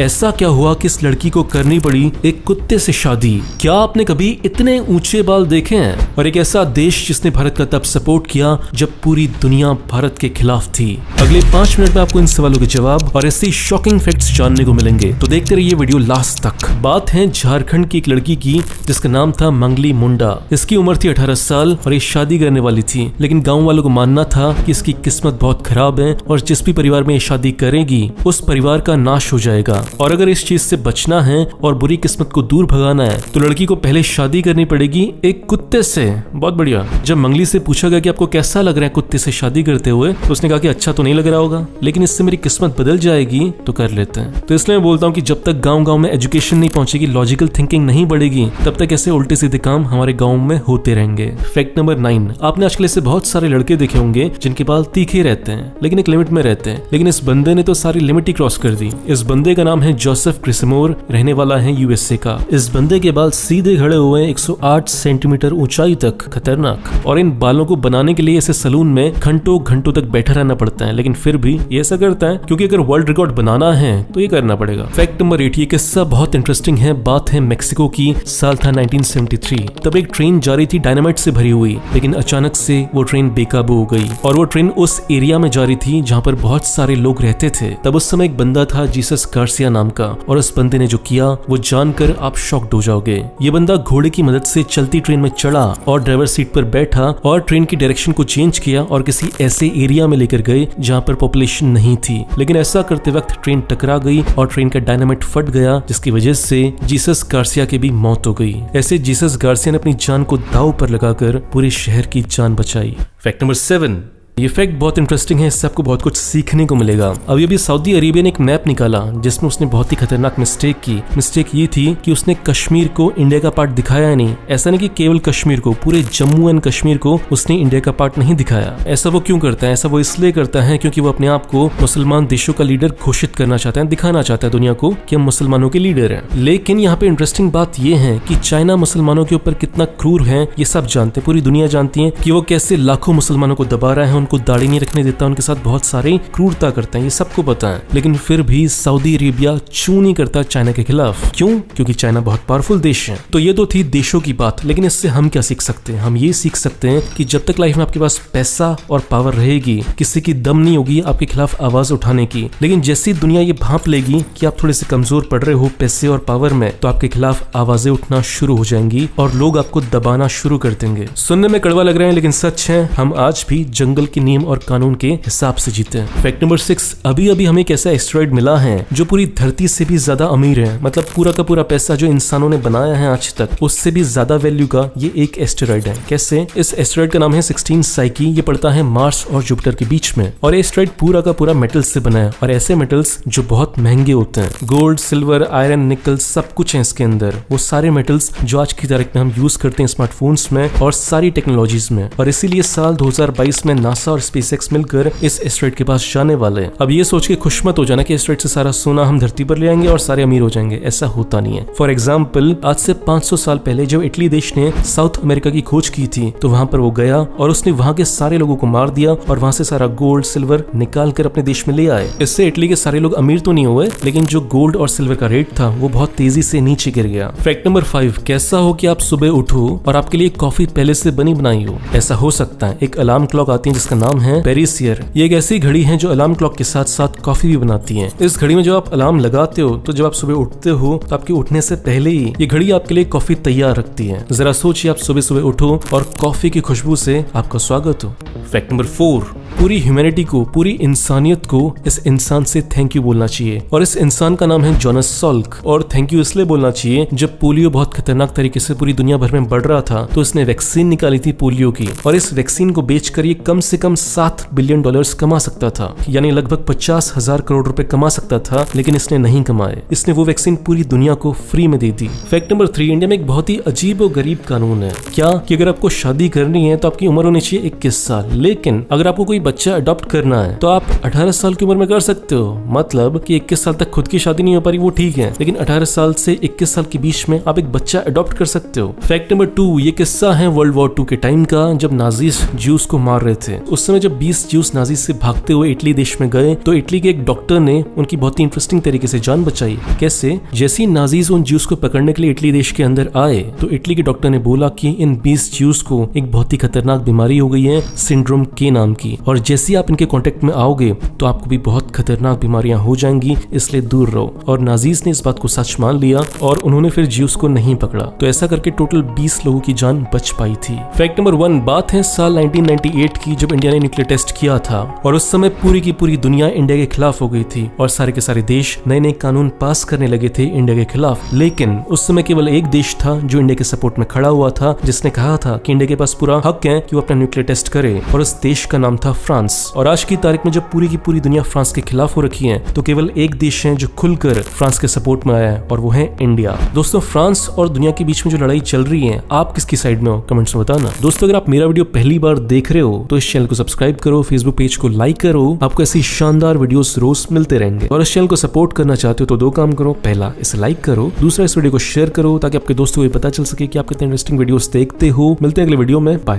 ऐसा क्या हुआ कि इस लड़की को करनी पड़ी एक कुत्ते से शादी? क्या आपने कभी इतने ऊंचे बाल देखे हैं? और एक ऐसा देश जिसने भारत का तब सपोर्ट किया जब पूरी दुनिया भारत के खिलाफ थी। अगले 5 मिनट में आपको इन सवालों के जवाब और ऐसी शॉकिंग फैक्ट्स जानने को मिलेंगे, तो देखते रहिए वीडियो लास्ट तक। बात है झारखंड की एक लड़की की जिसका नाम था मंगली मुंडा। इसकी उम्र थी 18 साल और ये शादी करने वाली थी, लेकिन गाँव वालों को मानना था कि इसकी किस्मत बहुत खराब है और जिस भी परिवार में ये शादी करेगी उस परिवार का नाश हो जाएगा। और अगर इस चीज से बचना है और बुरी किस्मत को दूर भगाना है तो लड़की को पहले शादी करनी पड़ेगी एक कुत्ते से। बहुत बढ़िया। जब मंगली से पूछा गया कि आपको कैसा लग रहा है कुत्ते से शादी करते हुए, तो उसने कहा कि अच्छा तो नहीं लग रहा होगा, लेकिन इससे मेरी किस्मत बदल जाएगी तो कर लेते हैं। तो इसलिए मैं बोलता हूँ कि जब तक गाँव में एजुकेशन नहीं पहुंचेगी, लॉजिकल थिंकिंग नहीं बढ़ेगी, तब तक ऐसे उल्टे सीधे काम हमारे गाँव में होते रहेंगे। फैक्ट नंबर 9, आपने आजकल ऐसे बहुत सारे लड़के देखे होंगे जिनके बाल तीखे रहते हैं लेकिन एक लिमिट में रहते हैं, लेकिन इस बंदे ने तो सारी लिमिट ही क्रॉस कर दी। इस बंदे का नाम है जोसेफ क्रिसमोर, रहने वाला है यूएसए का। इस बंदे के बाल सीधे खड़े हुए हैं 108 सेंटीमीटर ऊंचाई तक, खतरनाक। और इन बालों को बनाने के लिए ऐसे सलून में घंटों घंटों तक बैठा रहना पड़ता है, लेकिन फिर भी ये ऐसा करता है क्योंकि अगर वर्ल्ड रिकॉर्ड बनाना है तो ये करना पड़ेगा। फैक्ट नंबर 8, ये किस्सा बहुत इंटरेस्टिंग है। बात है मेक्सिको की, साल था 1973। तब एक ट्रेन जा रही थी डायनामाइट से भरी हुई, लेकिन अचानक से वो ट्रेन बेकाबू हो गई और वो ट्रेन उस एरिया में जा रही थी जहाँ पर बहुत सारे लोग रहते थे। तब उस समय एक बंदा था जीसस गार्सिया नाम का, और उस बंदे ने जो किया वो जानकर आप शॉक्ड हो जाओगे। ये बंदा घोड़े की मदद से चलती ट्रेन में चढ़ा और ड्राइवर सीट पर बैठा और ट्रेन की डायरेक्शन को चेंज किया और किसी ऐसे एरिया में लेकर गए जहाँ पर पॉपुलेशन नहीं थी। लेकिन ऐसा करते वक्त ट्रेन टकरा गई और ट्रेन का डायनामाइट फट गया, जिसकी वजह से जीसस गार्सिया की भी मौत हो गई। ऐसे जीसस गार्सिया ने अपनी जान को दांव पर लगाकर पूरे शहर की जान बचाई। फैक्ट नंबर 7, ये फैक्ट बहुत इंटरेस्टिंग है, इससे आपको बहुत कुछ सीखने को मिलेगा। अब ये भी सऊदी अरेबिया ने एक मैप निकाला जिसमें उसने बहुत ही खतरनाक मिस्टेक की। मिस्टेक ये थी कि उसने कश्मीर को इंडिया का पार्ट दिखाया नहीं। ऐसा नहीं कि केवल कश्मीर को, पूरे जम्मू एंड कश्मीर को उसने इंडिया का पार्ट नहीं दिखाया। ऐसा वो क्यों करता है? ऐसा वो इसलिए करता है क्योंकि वो अपने आप को मुसलमान देशों का लीडर घोषित करना चाहता है, दिखाना चाहता है दुनिया को कि हम मुसलमानों के लीडर हैं। लेकिन यहाँ पे इंटरेस्टिंग बात ये है कि चाइना मुसलमानों के ऊपर कितना क्रूर है ये सब जानते हैं, पूरी दुनिया जानती है कि वो कैसे लाखों मुसलमानों को दबा रहा है, उनको दाढ़ी नहीं रखने देता, उनके साथ बहुत सारे क्रूरता करता है, ये सबको पता है। लेकिन फिर भी सऊदी अरेबिया चू नहीं करता चाइना के खिलाफ। क्यों? क्योंकि चाइना बहुत पावरफुल देश है। तो ये तो थी देशों की बात, लेकिन इससे हम क्या सीख सकते हैं? हम ये सीख सकते हैं कि जब तक लाइफ में आपके पास पैसा और पावर रहेगी, किसी की दम नहीं होगी आपके खिलाफ आवाज उठाने की। लेकिन जैसी दुनिया ये भांप लेगी कि आप थोड़े से कमजोर पड़ रहे हो पैसे और पावर में, तो आपके खिलाफ आवाजें उठना शुरू हो जाएंगी और लोग आपको दबाना शुरू कर देंगे। सुनने में कड़वा लग रहा है लेकिन सच है, हम आज भी जंगल के नियम और कानून के हिसाब से जीते हैं। फैक्ट नंबर 6, अभी अभी हमें एक ऐसा एस्टेरॉइड मिला है जो पूरी धरती से भी ज्यादा अमीर है। मतलब पूरा का पूरा पैसा जो इंसानों ने बनाया है आज तक, उससे भी ज्यादा वैल्यू का ये एक एस्टेरॉइड है। कैसे? इस एस्टेरॉइड का नाम है 16 साइकी। ये पड़ता है मार्स और जुपिटर के बीच में, और एस्टेरॉइड पूरा का पूरा मेटल्स से बना है, और ऐसे मेटल्स जो बहुत महंगे होते हैं। गोल्ड, सिल्वर, आयरन, निकल सब कुछ है इसके अंदर। वो सारे मेटल्स जो आज की तारीख में हम यूज करते हैं स्मार्टफोन्स में और सारी टेक्नोलॉजीज में। और इसीलिए साल 2022 में नासा और स्पेसएक्स मिलकर इस एस्टेरॉइड के पास जाने वाले हैं। अब ये सोच के खुश मत हो जाना कि एस्टेरॉइड से सारा सोना हम धरती पर ले आएंगे और सारे अमीर हो जाएंगे, ऐसा होता नहीं है। फॉर एग्जाम्पल, आज से 500 साल पहले जब इटली देश ने साउथ अमेरिका की खोज की थी, तो वहां पर वो गया और उसने वहां के सारे लोगों को मार दिया और वहां से सारा गोल्ड सिल्वर निकाल कर अपने देश में ले आए। इससे इटली के सारे लोग अमीर तो नहीं हुए, लेकिन जो गोल्ड और सिल्वर का रेट था वो बहुत तेजी से नीचे गिर गया। फैक्ट नंबर 5, कैसा हो कि आप सुबह उठो और आपके लिए कॉफी पहले से बनी बनाई हो? ऐसा हो सकता है। एक अलार्म क्लॉक आती है जिसका नाम है पेरिसियर। ये एक ऐसी घड़ी है जो अलार्म क्लॉक के साथ साथ कॉफी भी बनाती है। इस घड़ी में जब आप अलार्म लगाते हो तो जब आप सुबह उठते हो तो आपके उठने से पहले ही ये घड़ी आपके लिए कॉफी तैयार रखती है। जरा सोचिए, आप सुबह सुबह उठो और कॉफी की खुशबू से आपका स्वागत हो। फैक्ट नंबर 4, पूरी ह्यूमैनिटी को, पूरी इंसानियत को इस इंसान से थैंक यू बोलना चाहिए, और इस इंसान का नाम है जोनास सॉल्क। और थैंक यू इसलिए बोलना चाहिए, जब पोलियो बहुत खतरनाक तरीके से पूरी दुनिया भर में बढ़ रहा था तो इसने वैक्सीन निकाली थी पोलियो की, और इस वैक्सीन को बेचकर ये कम से कम $7 बिलियन कमा सकता था, यानी लगभग 50,000 करोड़ रुपए कमा सकता था, लेकिन इसने नहीं कमाए। इसने वो वैक्सीन पूरी दुनिया को फ्री में दे दी। फैक्ट नंबर 3, इंडिया में एक बहुत ही अजीब और गरीब कानून है। क्या कि अगर आपको शादी करनी है तो आपकी उम्र होनी चाहिए 21 साल, लेकिन अगर आपको कोई बच्चा अडॉप्ट करना है तो आप 18 साल की उम्र में कर सकते हो। मतलब कि 21 साल तक खुद की शादी नहीं हो पा रही वो ठीक है, लेकिन 18 साल से 21 साल के बीच में आप एक बच्चा अडॉप्ट कर सकते हो। फैक्ट नंबर 2, ये किस्सा है वर्ल्ड वॉर 2 के टाइम का, जब नाजीज ज्यूस को मार रहे थे। उस समय जब 20 ज्यूस नाजीज से भागते हुए इटली देश में गए तो इटली के एक डॉक्टर ने उनकी बहुत ही इंटरेस्टिंग तरीके से जान बचाई। कैसे? जैसे ही नाजीज उन ज्यूस को पकड़ने के लिए इटली देश के अंदर आए तो इटली के डॉक्टर ने बोला कि इन 20 ज्यूस को एक बहुत ही खतरनाक बीमारी हो गई है, सिंड्रोम के नाम की, और जैसे ही आप इनके कांटेक्ट में आओगे तो आपको भी बहुत खतरनाक बीमारियां हो जाएंगी, इसलिए दूर रहो। और नाजीज ने इस बात को सच मान लिया और उन्होंने फिर ज्यूस को नहीं पकड़ा। तो ऐसा करके टोटल 20 लोगों की जान बच पाई थी। फैक्ट नंबर 1, बात है साल 1998 की, जब इंडिया ने न्यूक्लियर टेस्ट किया था और उस समय पूरी की पूरी दुनिया इंडिया के खिलाफ हो गई थी और सारे के सारे देश नए नए कानून पास करने लगे थे इंडिया के खिलाफ। लेकिन उस समय केवल एक देश था जो इंडिया के सपोर्ट में खड़ा हुआ था, जिसने कहा था कि इंडिया के पास पूरा हक है कि वो अपना न्यूक्लियर टेस्ट करे, और उस देश का नाम था फ्रांस। और आज की तारीख में जब पूरी की पूरी दुनिया फ्रांस के खिलाफ हो रखी है तो केवल एक देश है जो खुलकर फ्रांस के सपोर्ट में आया है, और वो है इंडिया। दोस्तों, फ्रांस और दुनिया के बीच में जो लड़ाई चल रही है, आप किसकी साइड में हो कमेंट्स में बताना। दोस्तों, अगर आप मेरा वीडियो पहली बार देख रहे हो तो इस चैनल को सब्सक्राइब करो, फेसबुक पेज को लाइक करो, आपको ऐसी शानदार वीडियोस रोज मिलते रहेंगे। और इस चैनल को सपोर्ट करना चाहते हो तो 2 काम करो, पहला इसे लाइक करो, दूसरा इस वीडियो को शेयर करो ताकि आपके दोस्तों को पता चल सके कि आप कितने इंटरेस्टिंग वीडियोस देखते हो। मिलते हैं अगले वीडियो में, बाय।